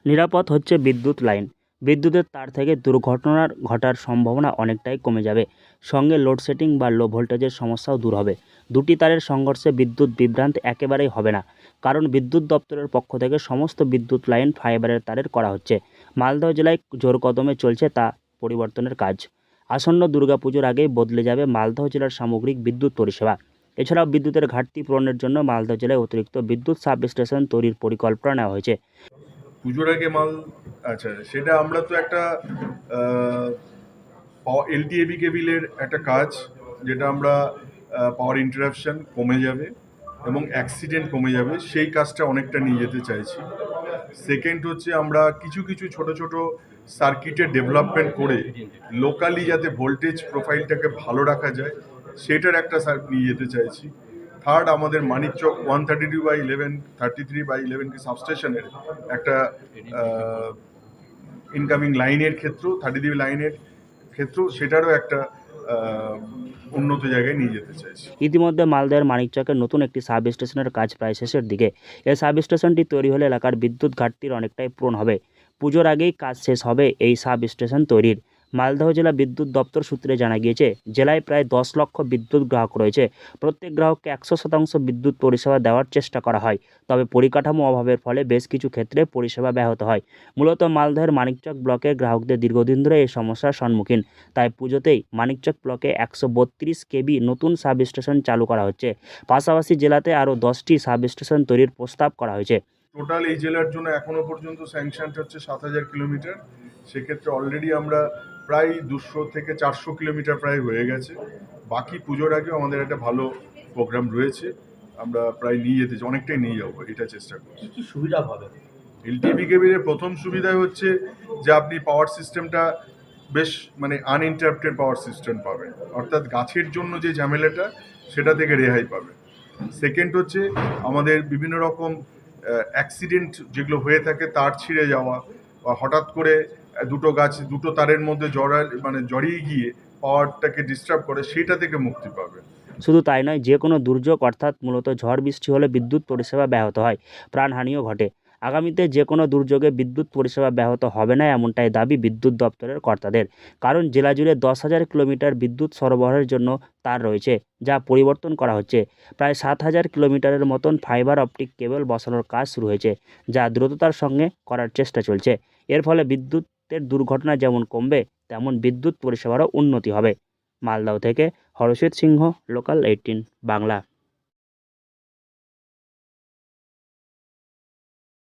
নিরাপদ হচ্ছে বিদ্যুৎ লাইন। বিদ্যুতের তার থেকে দুর্ঘটনার ঘটার সম্ভাবনা অনেকটাই কমে যাবে। সঙ্গে লোডশেডিং বা লো ভোল্টেজের সমস্যাও দূর হবে। দুটি তারের সংঘর্ষে বিদ্যুৎ বিভ্রান্ত একেবারেই হবে না, কারণ বিদ্যুৎ দপ্তরের পক্ষ থেকে সমস্ত বিদ্যুৎ লাইন ফাইবারের তারের করা হচ্ছে। মালদহ জেলায় জোর কদমে চলছে তা পরিবর্তনের কাজ। আসন্ন দুর্গাপুজোর আগেই বদলে যাবে মালদহ জেলার সামগ্রিক বিদ্যুৎ পরিষেবা। এছাড়াও বিদ্যুতের ঘাটতি পূরণের জন্য মালদহ জেলায় অতিরিক্ত বিদ্যুৎ সাবস্টেশন তৈরির পরিকল্পনা নেওয়া হয়েছে। পুজোর আগে মাল, আচ্ছা, সেটা আমরা তো একটা এলটিএবি কেবিলের একটা কাজ, যেটা আমরা পাওয়ার ইন্টারাপশন কমে যাবে এবং অ্যাক্সিডেন্ট কমে যাবে, সেই কাজটা অনেকটা নিয়ে যেতে চাইছি। সেকেন্ড হচ্ছে আমরা কিছু কিছু ছোট ছোট সার্কিটের ডেভেলপমেন্ট করে লোকালি যাতে ভোল্টেজ প্রোফাইলটাকে ভালো রাখা যায় সেটার একটা নিয়ে যেতে চাইছি। থার্ড, আমাদের মানিকচক 132/11 33/11 সাবস্টেশনের একটা ইনকামিং লাইনের ক্ষেত্র, 33 লাইনের ক্ষেত্র, সেটারও একটা উন্নত জায়গায় নিয়ে যেতে চাইছি। ইতিমধ্যে মালদহের মানিকচকের নতুন একটি সাব স্টেশনের কাজ প্রায় শেষের দিকে। এই সাব স্টেশনটি তৈরি হলে এলাকার বিদ্যুৎ ঘাটতির অনেকটাই পূরণ হবে। পুজোর আগেই কাজ শেষ হবে এই সাব স্টেশন তৈরির। মালদহ জেলা বিদ্যুৎ দপ্তর সূত্রে জানা গিয়েছে, জেলায় প্রায় 10 লক্ষ বিদ্যুৎ গ্রাহক রয়েছে। প্রত্যেক গ্রাহককে 100% বিদ্যুৎ পরিষেবা দেওয়ার চেষ্টা করা হয়। তবে পরিকাঠামো অভাবের ফলে বেশ কিছু ক্ষেত্রে পরিষেবা ব্যাহত হয়। মূলত মালদহের মানিকচক ব্লকের গ্রাহকদের দীর্ঘদিন ধরে এই সমস্যার সম্মুখীন। তাই পুজোতেই মানিকচক ব্লকে 132 কেবি নতুন সাব স্টেশন চালু করা হচ্ছে। পাশাপাশি জেলাতে আরও 10টি সাব স্টেশন তৈরির প্রস্তাব করা হয়েছে। টোটাল এই জেলার জন্য এখনো পর্যন্ত স্যাংশনটা হচ্ছে 7,000 কিলোমিটার। সেক্ষেত্রে অলরেডি আমরা প্রায় 200 থেকে 400 কিলোমিটার প্রায় হয়ে গেছে। বাকি পুজোর আগেও আমাদের একটা ভালো প্রোগ্রাম রয়েছে, আমরা প্রায় নিয়ে যেতে অনেকটাই নিয়ে যাবো, এটা চেষ্টা করছি। কি সুবিধা পাবে? এলটিভি কেবিলের প্রথম সুবিধা হচ্ছে যে আপনি পাওয়ার সিস্টেমটা বেশ আনইন্টারাপ্টেড পাওয়ার সিস্টেম পাবেন, অর্থাৎ গাছের জন্য যে ঝামেলাটা সেটা থেকে রেহাই পাবে। সেকেন্ড হচ্ছে আমাদের বিভিন্ন রকম অ্যাক্সিডেন্ট যেগুলো হয়ে থাকে, তার ছিঁড়ে যাওয়া বা হঠাৎ করে দুটো তারের মধ্যে জড়িয়ে গিয়ে পাওয়ারটাকে ডিস্টার্ব করে, সেটা থেকে মুক্তি পাবে। শুধু তাই নয়, যে কোনো দুর্যোগ অর্থাৎ মূলত ঝড় বৃষ্টি হলে বিদ্যুৎ পরিষেবা ব্যাহত হয়, প্রাণহানিও ঘটে। আগামীতে যে কোনো দুর্যোগে বিদ্যুৎ পরিষেবা ব্যাহত হবে না, এমনটাই দাবি বিদ্যুৎ দপ্তরের কর্তাদের। কারণ জেলা জুড়ে 10,000 কিলোমিটার বিদ্যুৎ সরবরাহের জন্য তার রয়েছে, যা পরিবর্তন করা হচ্ছে। প্রায় 7,000 কিলোমিটারের মতন ফাইবার অপটিক কেবল বসানোর কাজ শুরু হয়েছে, যা দ্রুততার সঙ্গে করার চেষ্টা চলছে। এর ফলে বিদ্যুতের দুর্ঘটনা যেমন কমবে, তেমন বিদ্যুৎ পরিষেবারও উন্নতি হবে। মালদহ থেকে হরষিত সিংহ, লোকাল 18 বাংলা।